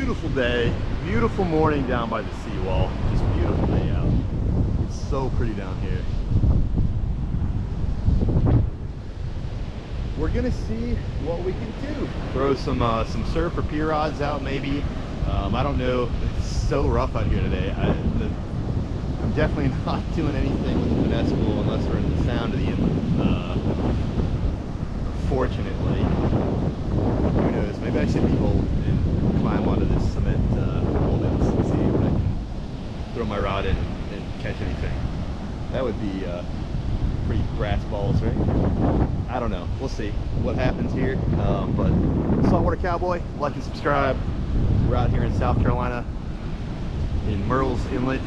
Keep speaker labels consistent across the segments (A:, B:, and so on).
A: beautiful day, beautiful morning down by the seawall. Just beautiful day out. It's so pretty down here. We're gonna see what we can do. Throw some surf or pier rods out maybe. I don't know. It's so rough out here today. I'm definitely not doing anything with the finesse pool unless we're in the sound of the inlet. Fortunately, who knows? Maybe I should be bold and climb onto this cement moldings and see if I can throw my rod in and catch anything. That would be pretty brass balls, right? I don't know. We'll see what happens here. But Saltwater Cowboy, like and subscribe. We're out here in South Carolina in Murrells Inlet.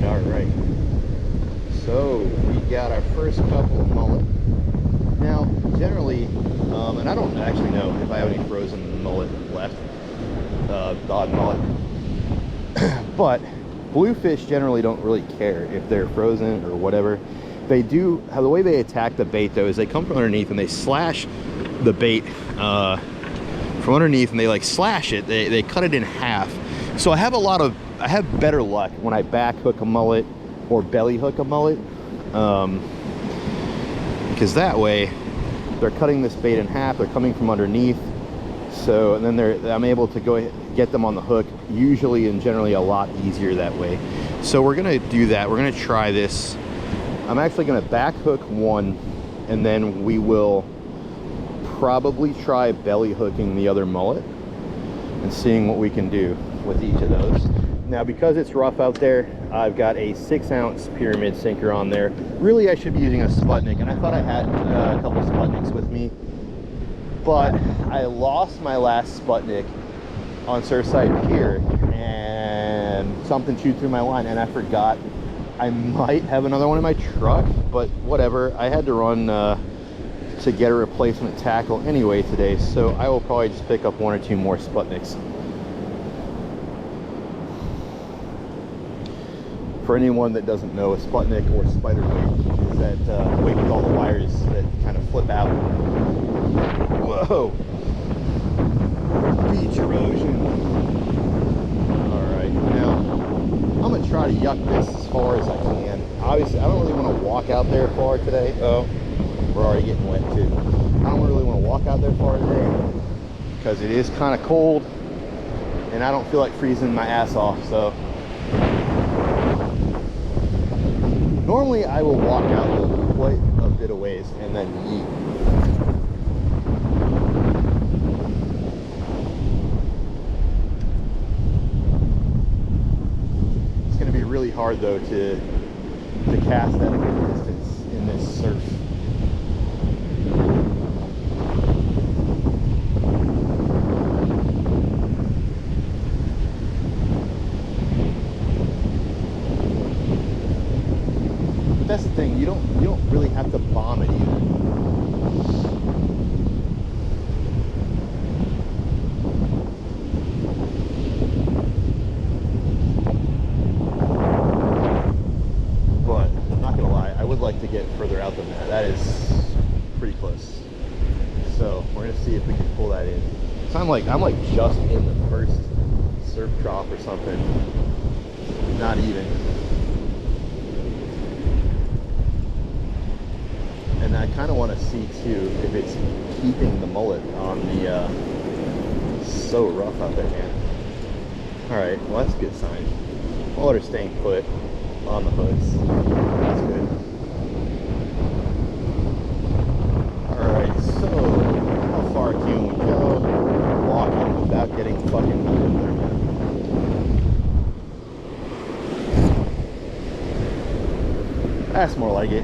A: Alright. So we got our first couple of mullet. Now, generally, and I don't actually know if I have any frozen mullet left, odd mullet, but bluefish generally don't really care if they're frozen or whatever. They do, the way they attack the bait though is they come from underneath and they slash the bait from underneath, and they like slash it, they cut it in half. So I have better luck when I back hook a mullet or belly hook a mullet, because that way they're cutting this bait in half, they're coming from underneath, so and then I'm able to go get them on the hook usually and generally a lot easier that way. So we're gonna do that. We're gonna try this. I'm actually gonna back hook one, and then we will probably try belly hooking the other mullet and seeing what we can do with each of those. Now, because it's rough out there, I've got a 6-ounce pyramid sinker on there. Really, I should be using a Sputnik, and I thought I had a couple Sputniks with me, but I lost my last Sputnik on Surfside Pier, and something chewed through my line, and I forgot. I might have another one in my truck, but whatever. I had to run to get a replacement tackle anyway today, so I will probably just pick up 1 or 2 more Sputniks. For anyone that doesn't know, a Sputnik or spider weight is that weight with all the wires that kind of flip out. Whoa! Beach erosion. Alright, now I'm going to try to yuck this as far as I can. Obviously, I don't really want to walk out there far today. Oh, we're already getting wet too. I don't really want to walk out there far today because it is kind of cold and I don't feel like freezing my ass off, so normally I will walk out quite a bit of ways and then yeet. It's going to be really hard though to cast at a good distance in this surf. That's the thing, you don't really have to bomb it either. But I'm not gonna lie, I would like to get further out than that. That is pretty close. So we're gonna see if we can pull that in. So I'm like just in the first surf drop or something. Not even. And I kind of want to see too if it's keeping the mullet on the so rough out there, man. All right, well that's a good sign. Mullet are staying put on the hooks. That's good. All right, so how far can we go walking without getting fucking hooked in there, man. That's more like it.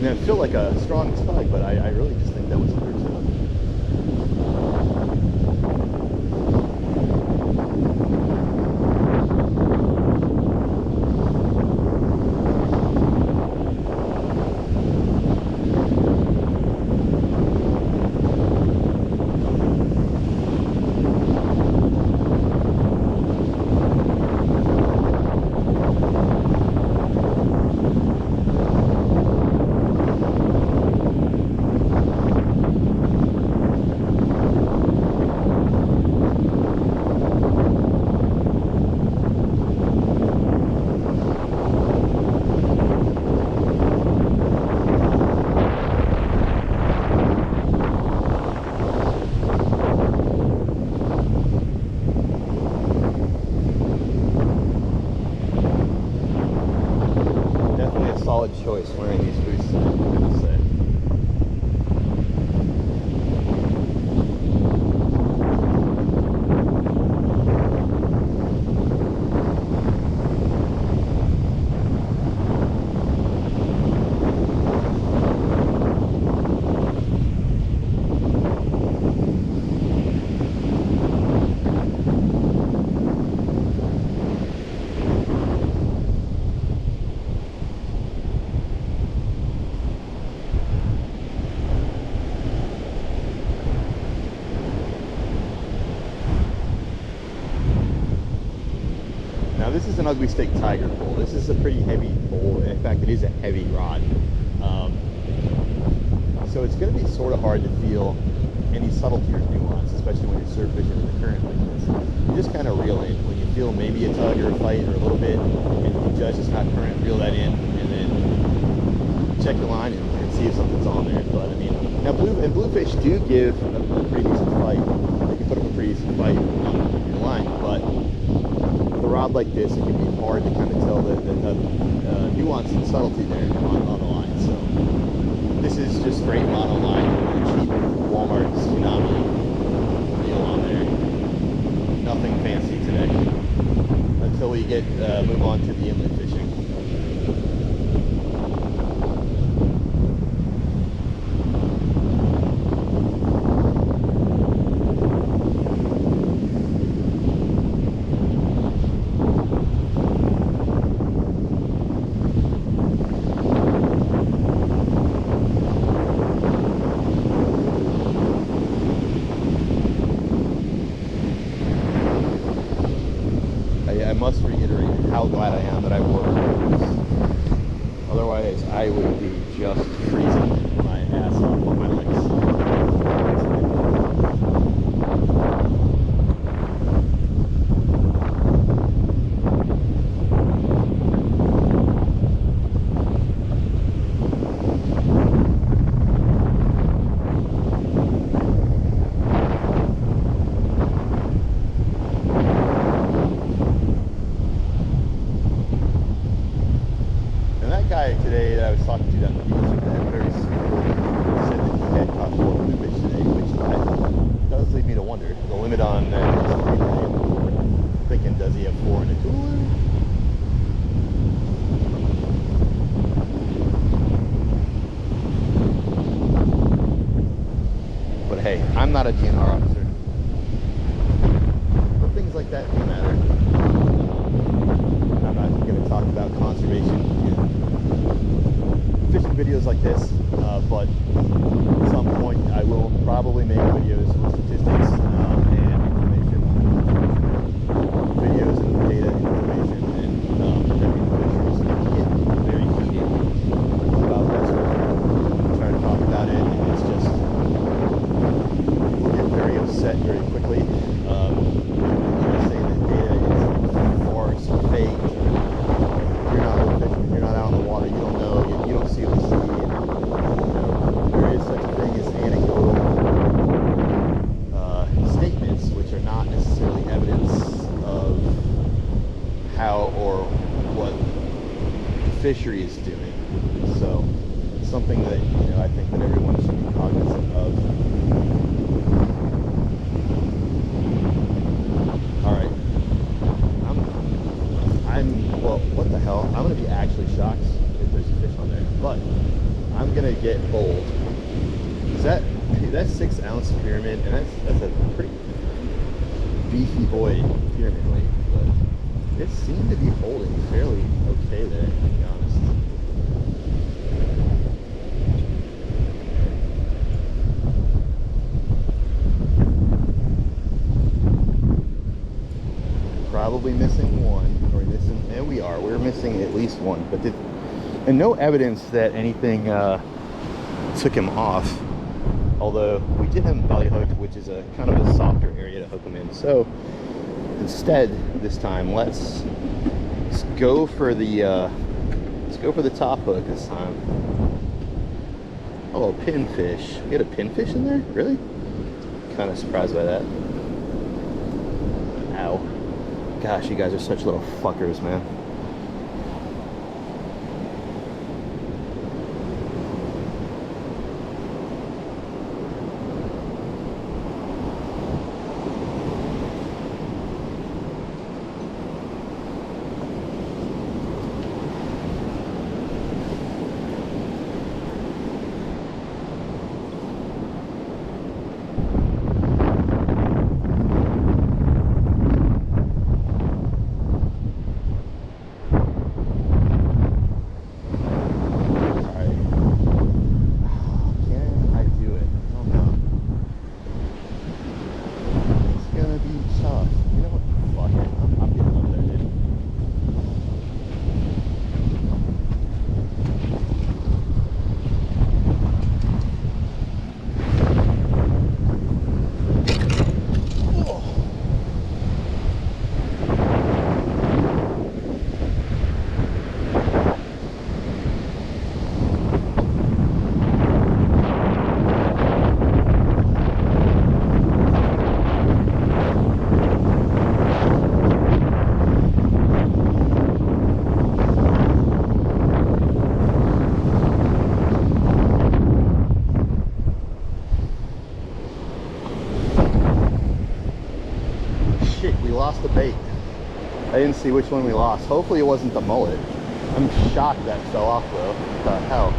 A: It felt like a strong tug, but I really just think that was undertow. Choice wearing these boots, I'm gonna say. This is an Ugly Stik Tiger pole. This is a pretty heavy pole. In fact, it is a heavy rod. So it's going to be sort of hard to feel any subtlety or nuance, especially when you're surf fishing in the current like this. You just kind of reel in. When you feel maybe a tug or a fight or a little bit, and you judge it's not current, reel that in, and then check the line and see if something's on there. But I mean, now bluefish do give a pretty decent fight. They can put up a pretty decent fight on your line, but a rod like this, it can be hard to kind of tell the nuance and subtlety there on the line. So this is just straight mono line, cheap Walmart Tsunami deal on there. Nothing fancy today until we get move on to the inlet fishing. I must reiterate how glad I am that I wore boots. Otherwise, I would be just freezing my ass off on my legs. Today that I was talking to down the beach, and very sweet, said that he had caught 4 bluefish today, which does lead me to wonder. The limit on that is 3 today. I'm thinking, does he have 4 in a cooler? But hey, I'm not a DNR officer. But things like that do matter. I'm not going to talk about conservation in fishing videos like this, but at some point I will probably make videos with statistics and information, videos and data information, and protecting fisheries. I get very heated about that sort of thing. I'm trying to talk about it, and it's just, people get very upset very quickly. Saying that how or what the fishery is doing. So it's something that, you know, I think that everyone should be cognizant of. All right, well, what the hell? I'm gonna be actually shocked if there's a fish on there, but I'm gonna get bold. Is that's 6 ounce pyramid, and that's a pretty beefy boy pyramid weight, but it seemed to be holding fairly okay there, to be honest. Probably missing one, and we're missing at least one, but and no evidence that anything took him off. Although we did have him belly hooked, which is a kind of a softer area to hook him in. So instead, this time, let's go for the top hook this time. Oh, pinfish. We had a pinfish in there? Really? Kind of surprised by that. Ow. Gosh, you guys are such little fuckers, man. Lost the bait. I didn't see which one we lost. Hopefully it wasn't the mullet. I'm shocked that fell off though. What the hell?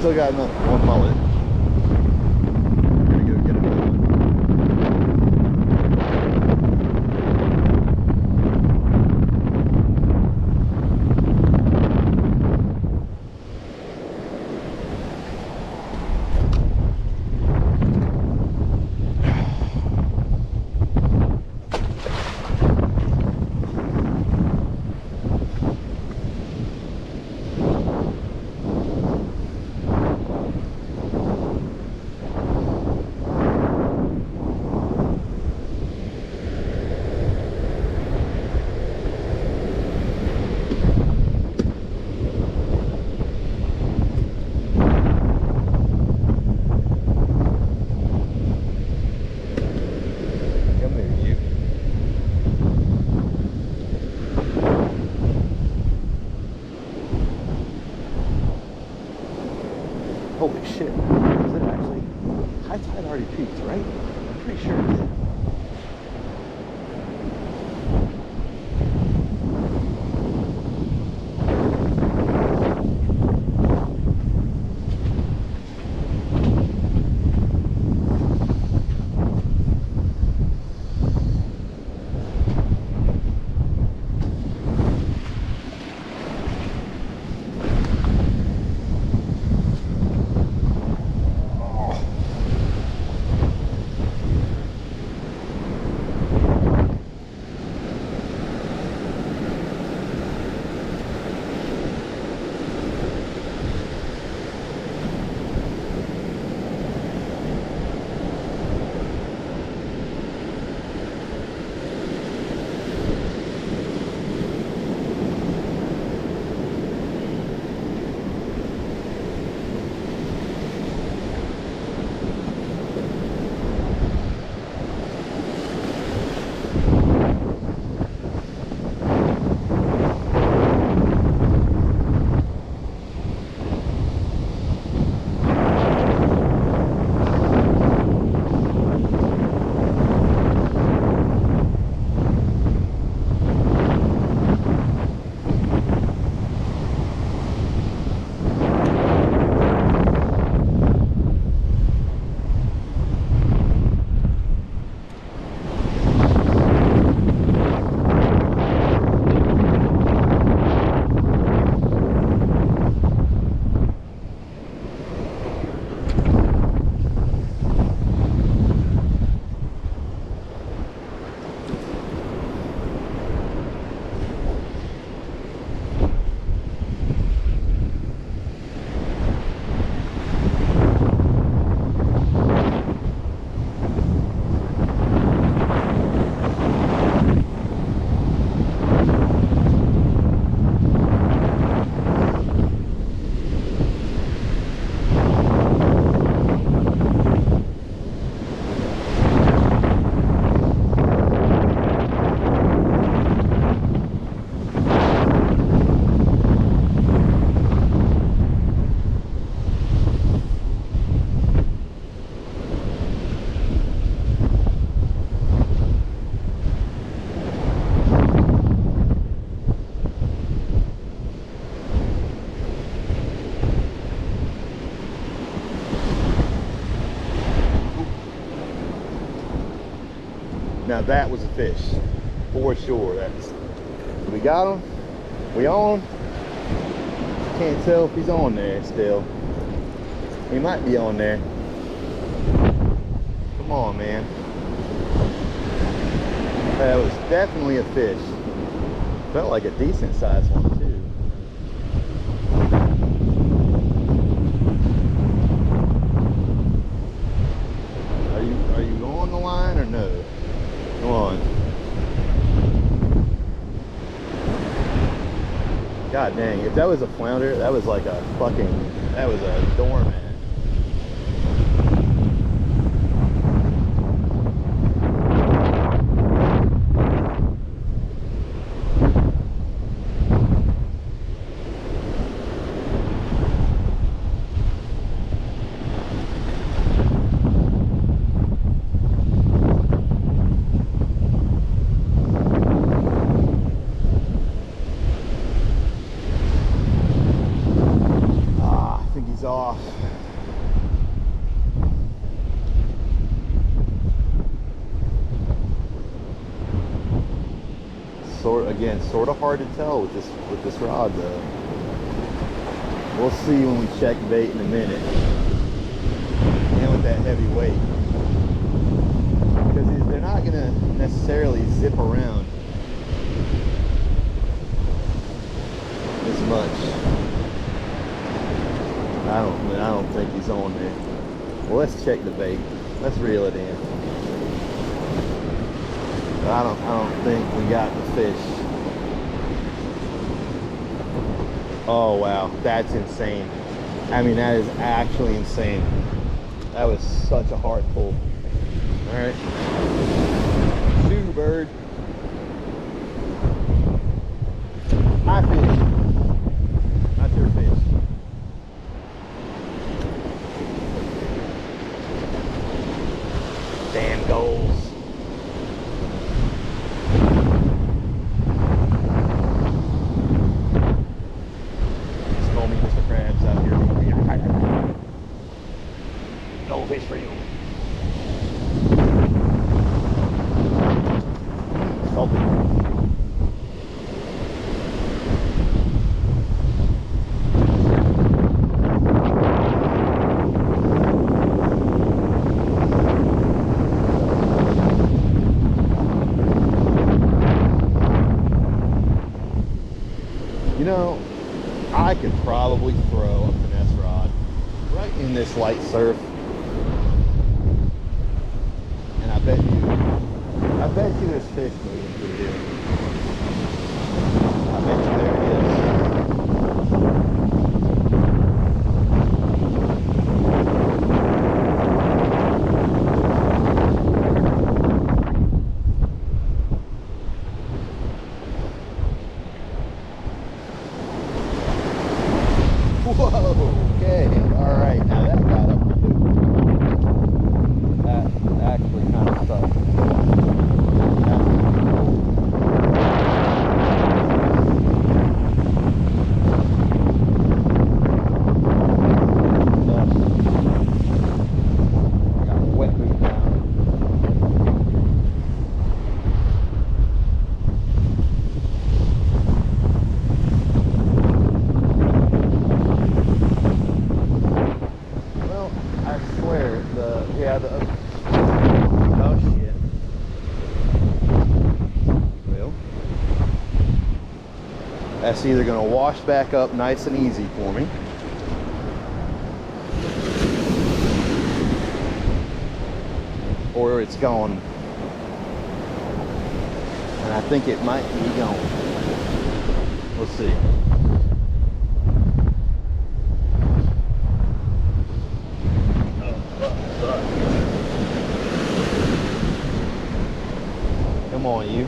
A: still got one mullet. Gotta go get another one. Holy shit, is it actually? High tide already peaked, right? I'm pretty sure it did. Now that was a fish, for sure. That's, we got him, we on him. Can't tell if he's on there still. He might be on there. Come on, man. That was definitely a fish. Felt like a decent sized one too. Are you on the line or no? Come on. God dang, if that was a flounder, that was like a fucking, that was a doormat. Off. Again, sort of hard to tell with this rod though. We'll see when we check bait in a minute. And with that heavy weight. Because they're not gonna necessarily zip around as much. I don't think he's on there. Well, let's check the bait. Let's reel it in. But I don't think we got the fish. Oh wow, that's insane. I mean, that is actually insane. That was such a hard pull. All right, shoe bird. My fish, not your fish. Damn goals. Just call me Mr. Krabs out here. No fish for you. Salty. You know, I could probably throw a finesse rod right in this light surf, and I bet you there's fish moving through here. I bet you there it is. Whoa, okay, all right, now that got up the loop. That actually kind of stuck. Got a wet boot down. Oh shit. Well, that's either going to wash back up nice and easy for me, or it's gone. And I think it might be gone. We'll see. Come on, you.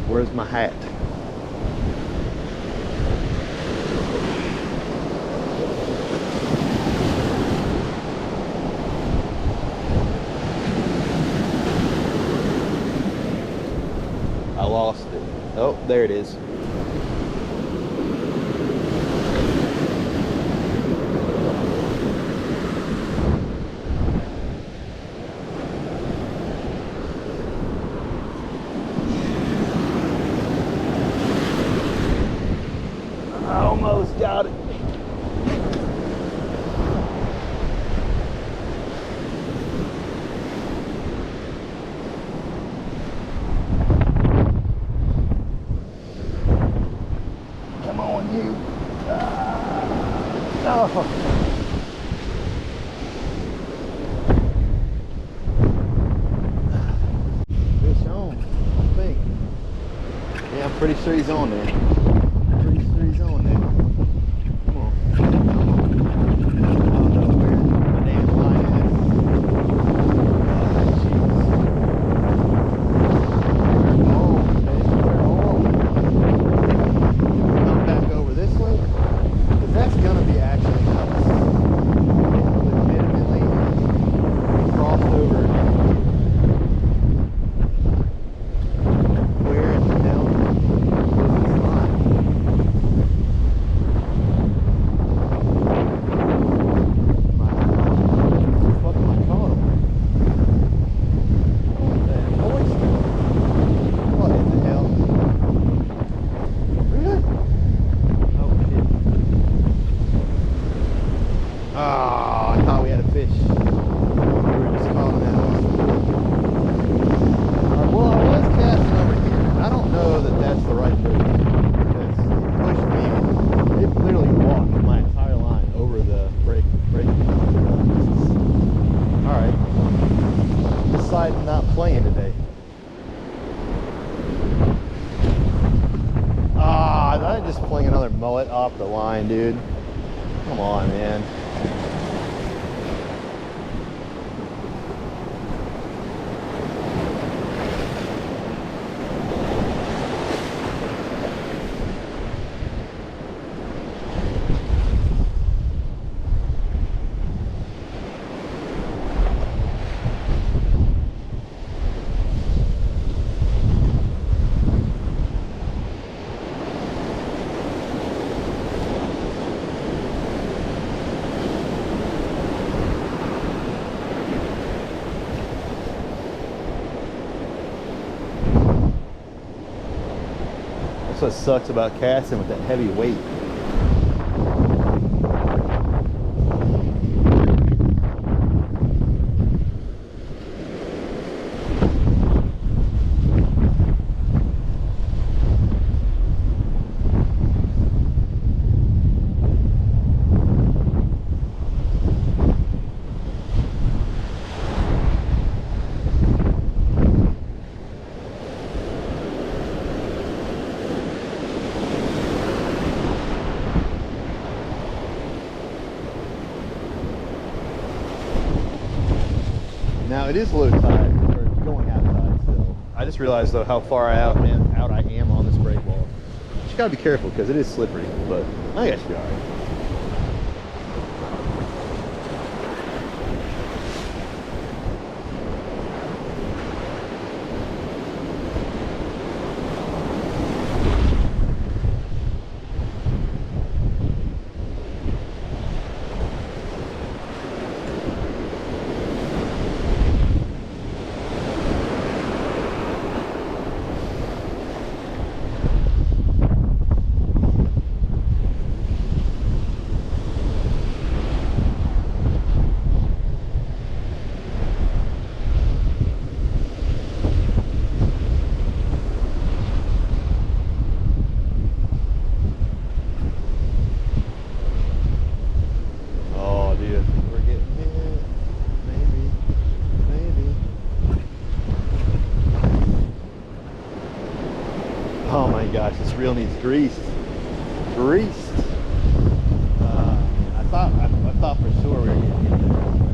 A: Where's my hat? I lost it. Oh, there it is. Almost got it. Come on, you. Oh. Fish on, I think. Yeah, I'm pretty sure he's on there. Pretty sure he's on there. Come on. I don't know where my damn line is. Oh, jeez. We're on. Come back over this way. Because that's going to be actually nice. Legitimately crossed over. Where in the hell is this line? on, dude. Come on, man. That's what sucks about casting with that heavy weight. Now it is low tide, or going out tide still. I just realized though how far out I am on this break wall. Just gotta be careful because it is slippery, but I think I should be alright. Oh my gosh, this reel needs greased. Greased. I thought for sure we were gonna get there.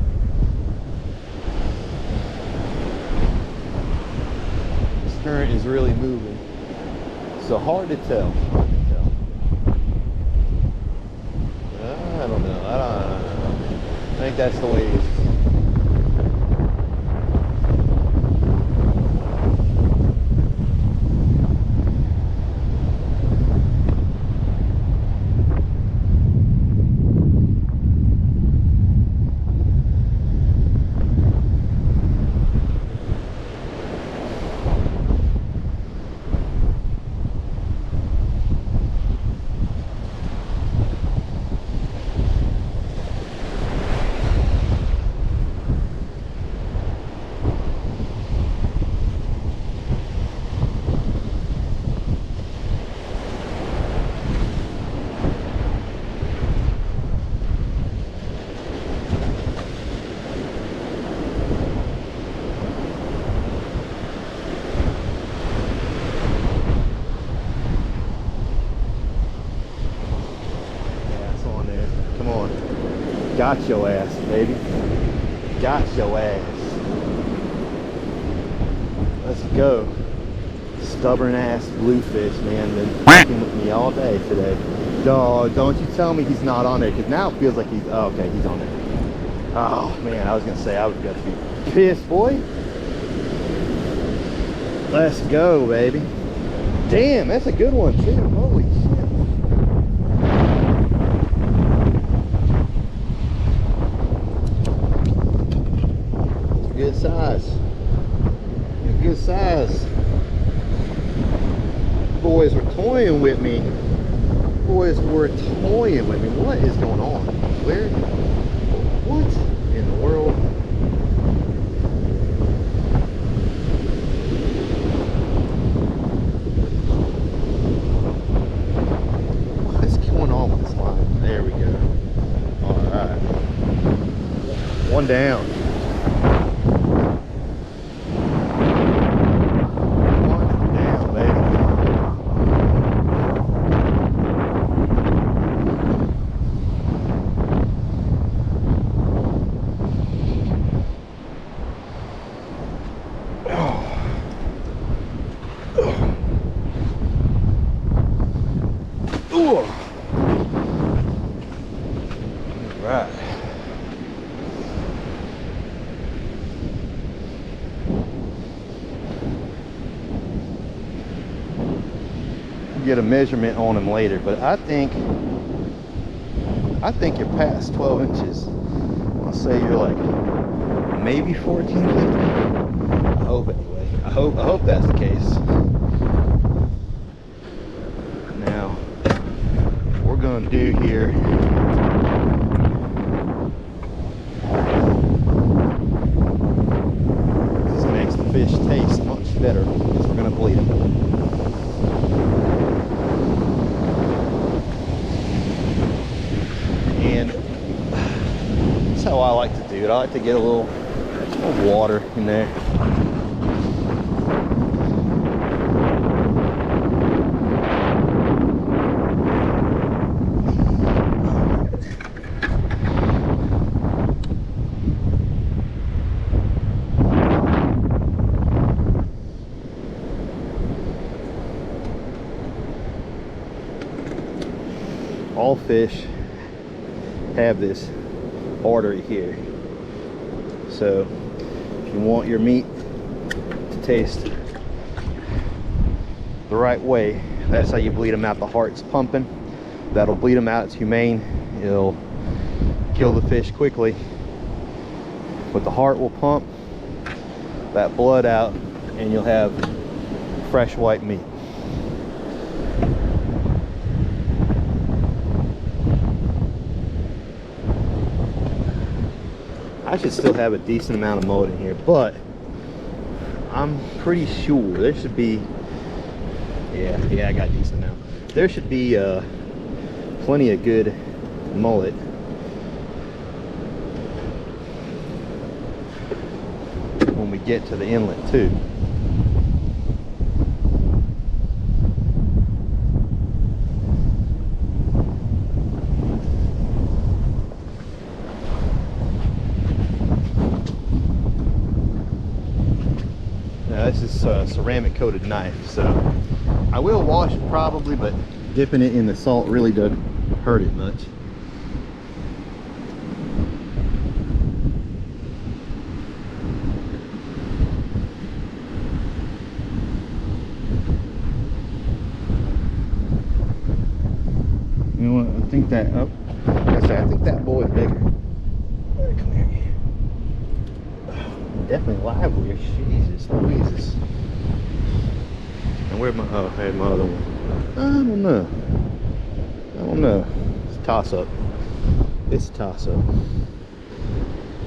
A: This current is really moving. So hard to tell. Hard to tell. I don't know. I think that's the way it is. Got your ass, baby. Got your ass. Let's go. Stubborn ass bluefish, man. Been fucking with me all day today. Dog, don't you tell me he's not on there, because now it feels like he's, oh, okay, he's on there. Oh man, I was gonna say I would have got to be pissed, boy. Let's go, baby. Damn, that's a good one too. Holy shit. Good size. Good size. Boys were toying with me. Boys were toying with me. What is going on? Where? What in the world? What's going on with this line? There we go. Alright. One down. Right. Get a measurement on them later, but I think you're past 12 inches. I'll say you're like maybe 14, 15. I hope anyway. I hope that's the case. Now, what we're gonna do here, this makes the fish taste much better, because we're gonna bleed them. And that's how I like to do it. I like to get a little water in there. All fish have this artery here, so if you want your meat to taste the right way, that's how you bleed them out. The heart's pumping, that'll bleed them out. It's humane, it'll kill the fish quickly, but the heart will pump that blood out and you'll have fresh white meat. I should still have a decent amount of mullet in here, but I'm pretty sure there should be, yeah, I got a decent amount. There should be plenty of good mullet. When we get to the inlet too. This is a ceramic coated knife, so I will wash it probably, but dipping it in the salt really doesn't hurt it much. You know what? I think that I think that boy is bigger. Come here. Definitely livelier. Jesus Louises. And where's my, oh, I had my other one. I don't know. It's a toss up. It's a toss up.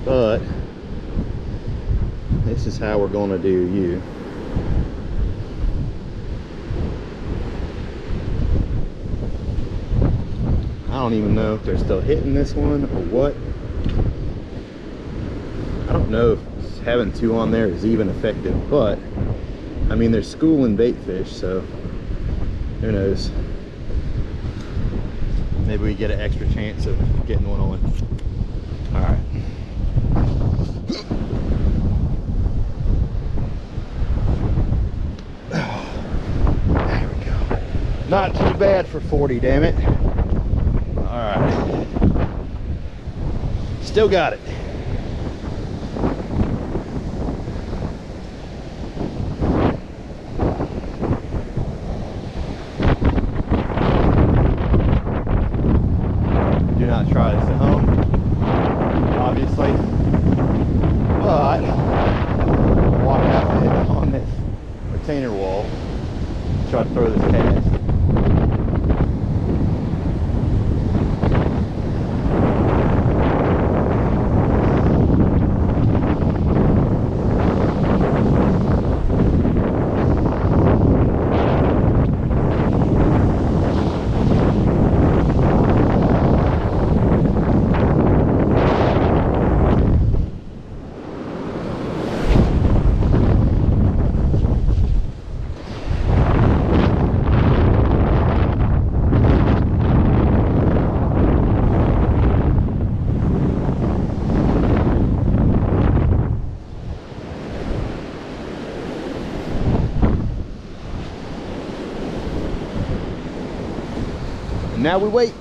A: But this is how we're gonna do you. I don't even know if they're still hitting this one or what. I don't know if having two on there is even effective, but I mean, they're schooling bait fish, so who knows. Maybe we get an extra chance of getting one on. All right. There we go. Not too bad for 40, damn it. All right. Still got it. Try this at home, obviously, but walk out on this retainer wall, try to throw this cast. Now we wait.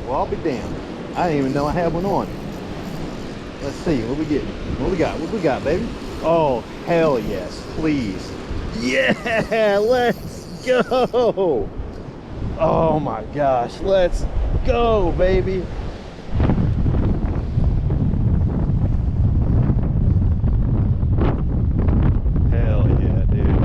A: Well, I'll be damned. I didn't even know I had one on. Let's see, what we getting? What we got? What we got, baby? Oh, hell yes, please. Yeah, let's go. Oh my gosh, let's go, baby. Hell yeah, dude.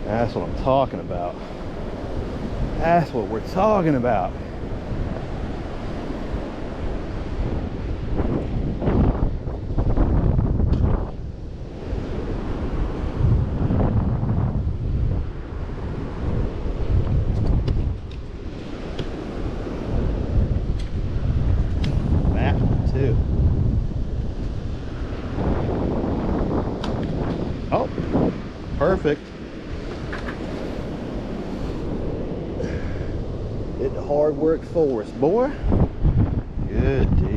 A: That's what I'm talking about. That's what we're talking about. That one too. Oh, perfect. Did the hard work for us, boy. Good deal.